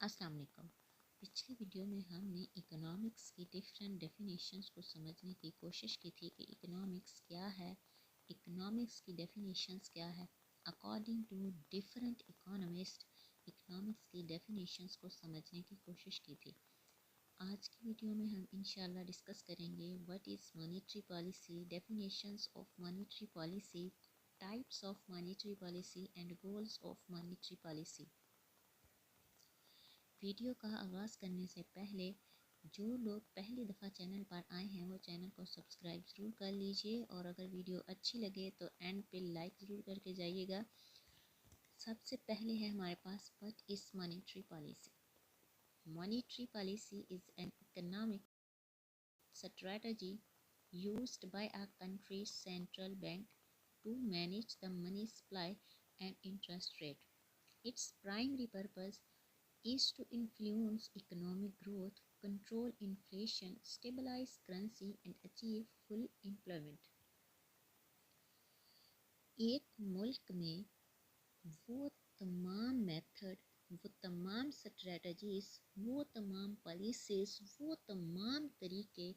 अस्सलाम वालेकुम। पिछली वीडियो में हमने इकोनॉमिक्स की डिफरेंट डेफिनेशंस को समझने की कोशिश की थी कि इकोनॉमिक्स क्या है, इकोनॉमिक्स की डेफिनेशंस क्या है। According to different economist economics की डेफिनेशंस को समझने की कोशिश की थी। आज की वीडियो में हम इंशाल्लाह डिस्कस करेंगे what is monetary policy, definitions of monetary policy, types of monetary policy and goals of monetary policy. Video का आगाज़ करने से पहले जो लोग पहली दफ़ा चैनल पर आए हैं वो चैनल को सब्सक्राइब ज़रूर कर लीजिए और अगर वीडियो अच्छी लगे तो एंड पे लाइक ज़रूर करके जाइएगा। सबसे पहले है हमारे पास what is monetary policy. Monetary policy is an economic strategy used by a country's central bank to manage the money supply and interest rate. Its primary purpose is to influence economic growth, control inflation, stabilize currency and achieve full employment. एक मुल्क में वो तमाम method, वो तमाम strategies, वो तमाम policies, वो तमाम तरीके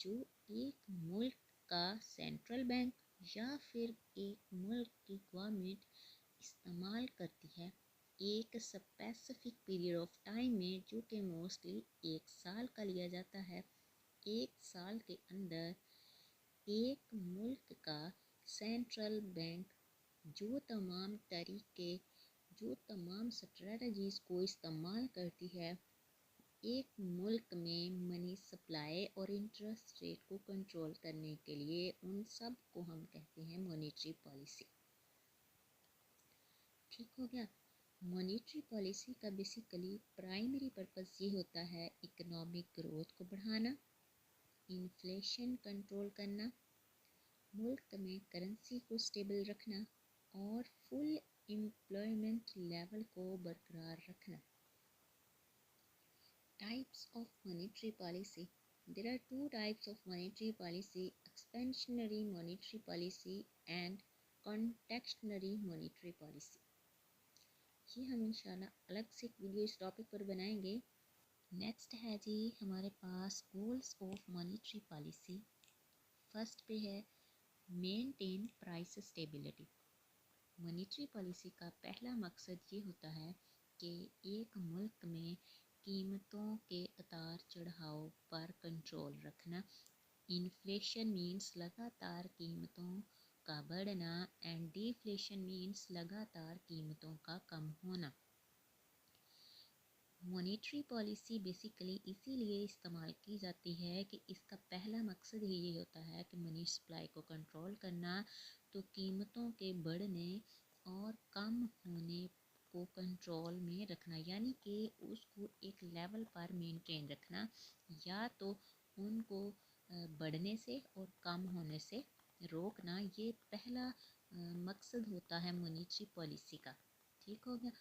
जो एक मुल्क का सेंट्रल बैंक या फिर एक मुल्क की गवर्नमेंट इस्तेमाल करती है एक स्पेसिफिक पीरियड ऑफ टाइम में, जो कि मोस्टली एक साल का लिया जाता है। एक साल के अंदर एक मुल्क का सेंट्रल बैंक जो तमाम तरीके, जो तमाम स्ट्रेटजीज़ को इस्तेमाल करती है एक मुल्क में मनी सप्लाई और इंटरेस्ट रेट को कंट्रोल करने के लिए, उन सब को हम कहते हैं मॉनेटरी पॉलिसी। ठीक हो गया। मॉनेटरी पॉलिसी का बेसिकली प्राइमरी पर्पस ये होता है इकोनॉमिक ग्रोथ को बढ़ाना, इन्फ्लेशन कंट्रोल करना, मुल्क में करेंसी को स्टेबल रखना और फुल एम्प्लॉयमेंट लेवल को बरकरार रखना। Types of monetary policy. There are two types of monetary policy, expansionary monetary policy and contractionary monetary policy. ये हम इंशाल्लाह अलग से एक वीडियो इस टॉपिक पर बनाएंगे। नेक्स्ट है जी हमारे पास goals of monetary policy. First पे है maintain price stability. Monetary policy का पहला मकसद ये होता है कि एक मुल्क में कीमतों के उतार चढ़ाव पर कंट्रोल रखना। इन्फ्लेशन मीन्स लगातार कीमतों का बढ़ना एंड डिफ्लेशन मीन्स लगातार कीमतों का कम होना। मॉनेटरी पॉलिसी बेसिकली इसीलिए इस्तेमाल की जाती है कि इसका पहला मकसद ही ये होता है कि मनी सप्लाई को कंट्रोल करना, तो कीमतों के बढ़ने और कम होने को कंट्रोल में रखना, यानी कि उसको एक लेवल पर मेंटेन रखना, या तो उनको बढ़ने से और कम होने से रोकना। ये पहला मकसद होता है मॉनेटरी पॉलिसी का। ठीक हो गया।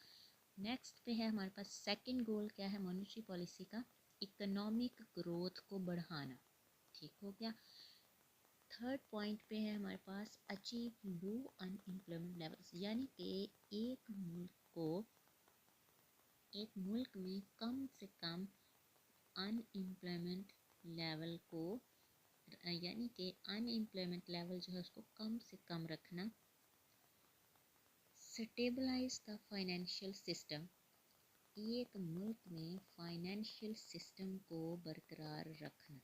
नेक्स्ट पे है हमारे पास सेकंड गोल क्या है मॉनेटरी पॉलिसी का, इकोनॉमिक ग्रोथ को बढ़ाना। ठीक हो गया। थर्ड पॉइंट पे है हमारे पास अचीव लो अनएम्प्लॉयमेंट लेवल्स, यानी कि एक मुल्क में कम से कम अनएम्प्लॉयमेंट लेवल को, यानी कि अनएम्प्लॉयमेंट लेवल जो है उसको कम से कम रखना। Stabilize the financial system. एक मुल्क में फाइनेंशियल सिस्टम को बरकरार रखना।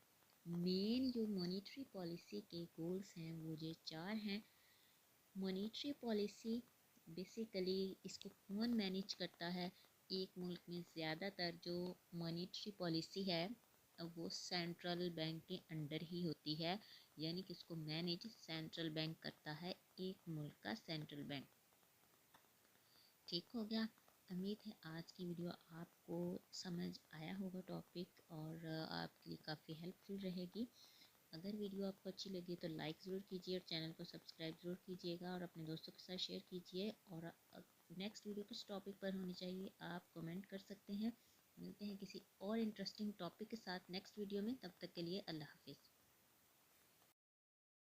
मेन जो मॉनेटरी पॉलिसी के गोल्स हैं वो ये चार हैं। मॉनेटरी पॉलिसी बेसिकली इसको कौन मैनेज करता है, एक मुल्क में ज़्यादातर जो मॉनेटरी पॉलिसी है वो सेंट्रल बैंक के अंडर ही होती है, यानी कि इसको मैनेज सेंट्रल बैंक करता है, एक मुल्क का सेंट्रल बैंक। ठीक हो गया। उम्मीद है आज की वीडियो आपको समझ आया होगा टॉपिक और आपके लिए काफ़ी हेल्पफुल रहेगी। अगर वीडियो आपको अच्छी लगी तो लाइक ज़रूर कीजिए और चैनल को सब्सक्राइब ज़रूर कीजिएगा और अपने दोस्तों के साथ शेयर कीजिए। और नेक्स्ट वीडियो किस टॉपिक पर होनी चाहिए आप कमेंट कर सकते हैं। मिलते हैं किसी और इंटरेस्टिंग टॉपिक के साथ नेक्स्ट वीडियो में, तब तक के लिए अल्लाह हाफिज़।